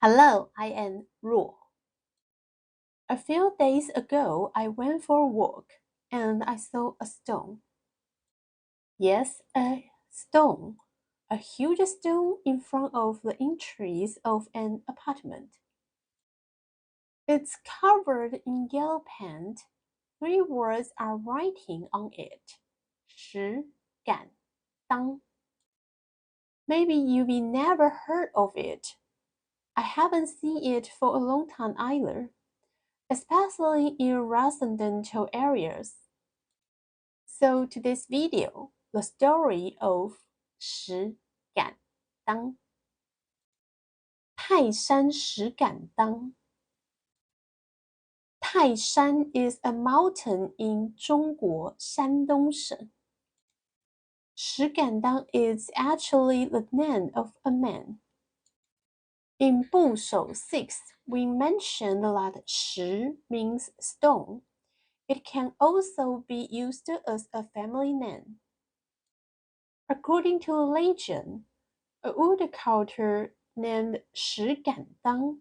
Hello, I am Ruo. A few days ago, I went for a walk and I saw a stone. Yes, a stone. A huge stone in front of the entries of an apartment. It's covered in yellow paint. Three words are writing on it. 实敢当. Maybe you've never heard of it. I haven't seen it for a long time either, especially in residential areas. So today's video, the story of 石敢当. 泰山石敢当. Taishan is a mountain in 中国山东省. 石敢当 is actually the name of a man. In 部首 6, we mentioned that 石 means stone. It can also be used as a family name. According to legend, a woodcutter named 石敢当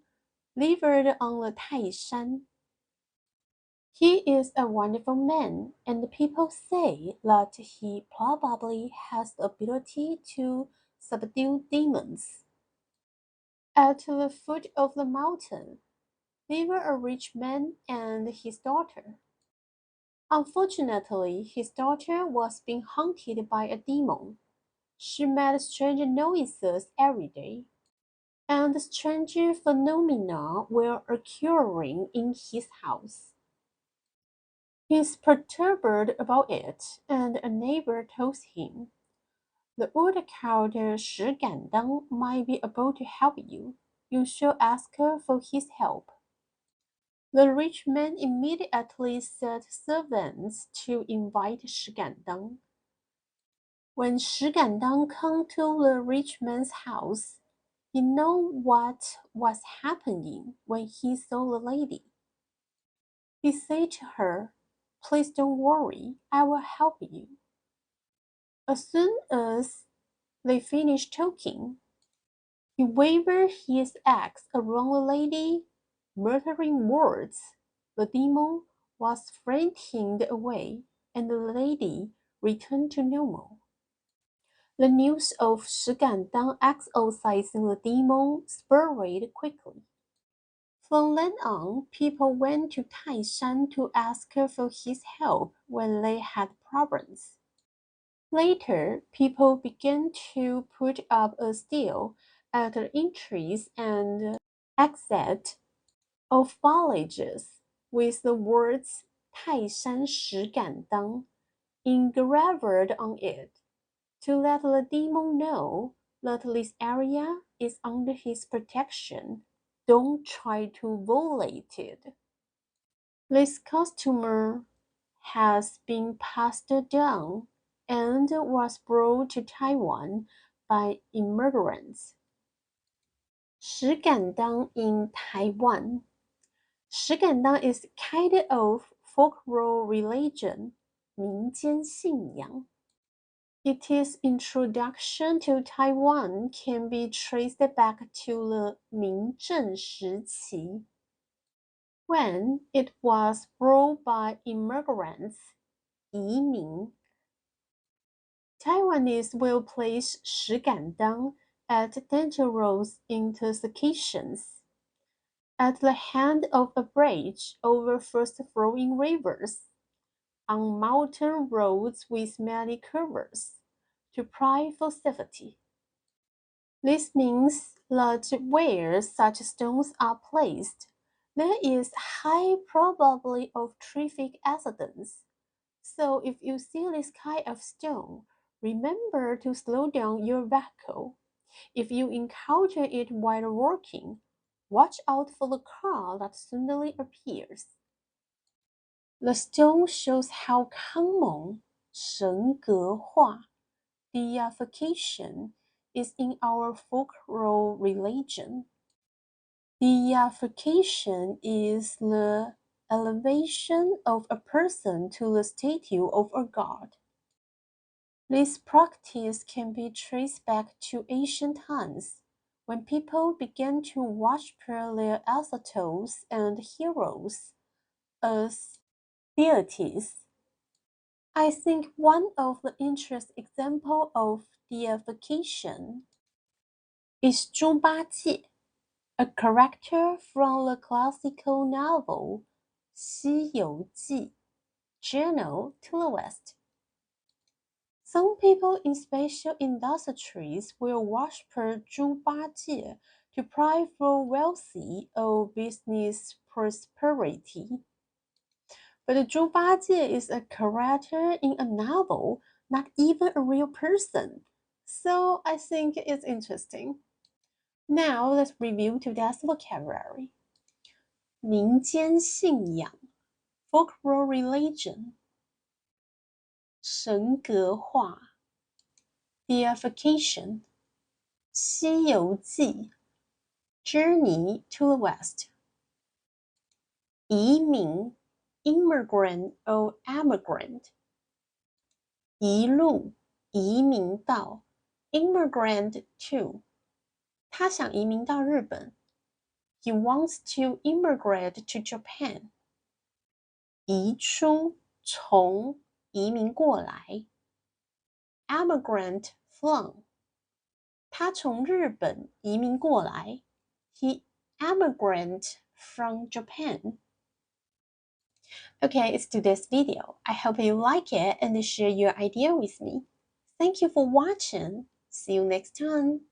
lived on the Taishan. He is a wonderful man, and people say that he probably has the ability to subdue demons. At the foot of the mountain lived a rich man and his daughter. Unfortunately, his daughter was being haunted by a demon. She made strange noises every day, and strange phenomena were occurring in his house. He's perturbed about it, and a neighbor tells him, "The woodcutter 石敢当 might be able to help you. You should ask her for his help." The rich man immediately sent servants to invite 石敢当. When 石敢当 came to the rich man's house, he knew what was happening when he saw the lady. He said to her, "Please don't worry, I will help you." As soon as they finished talking, he waved his axe around the lady, muttering words. The demon was frightened away, and the lady returned to normal. The news of 石敢当 exorcising the demon spread quickly. From then on, people went to Taishan to ask for his help when they had problems. Later, people began to put up a stele at the entries and exit of villages with the words 泰山石敢当 engraved on it to let the demon know that this area is under his protection. Don't try to violate it. This custom has been passed down and was brought to Taiwan by immigrants. 石敢当 in Taiwan. 石敢当 is kind of folklore religion, 民间信仰. Its introduction to Taiwan can be traced back to the 明郑时期, when it was brought by immigrants, 移民. Taiwanese will place 石敢当 at dangerous intersections, at the head of a bridge over fast-flowing rivers, on mountain roads with many curves, to pray for safety. This means that where such stones are placed, there is high probability of traffic accidents. So if you see this kind of stone, remember to slow down your vehicle. If you encounter it while walking, watch out for the car that suddenly appears. The stone shows how common 神格化 deification is in our folklore religion. Deification is the elevation of a person to the statue of a god. This practice can be traced back to ancient times, when people began to worship their ancestors and heroes as deities. I think one of the interesting examples of deification is 猪八戒, a character from the classical novel 西游记, Journal to the West. Some people in special industries will worship 猪八戒 to pray for wealthy or business prosperity. But 猪八戒 is a character in a novel, not even a real person. So I think it's interesting. Now let's review today's vocabulary. 民间信仰 folklore religion. 神格化 deification. 西游记 journey to the west. 移民 immigrant or emigrant. 移路移民到 immigrant to. 他想移民到日本 He wants to immigrate to Japan. 移出从移民过来 emigrant from. 他从日本移民过来 He emigrated from Japan. Okay, it's today's video. I hope you like it and share your idea with me. Thank you for watching. See you next time.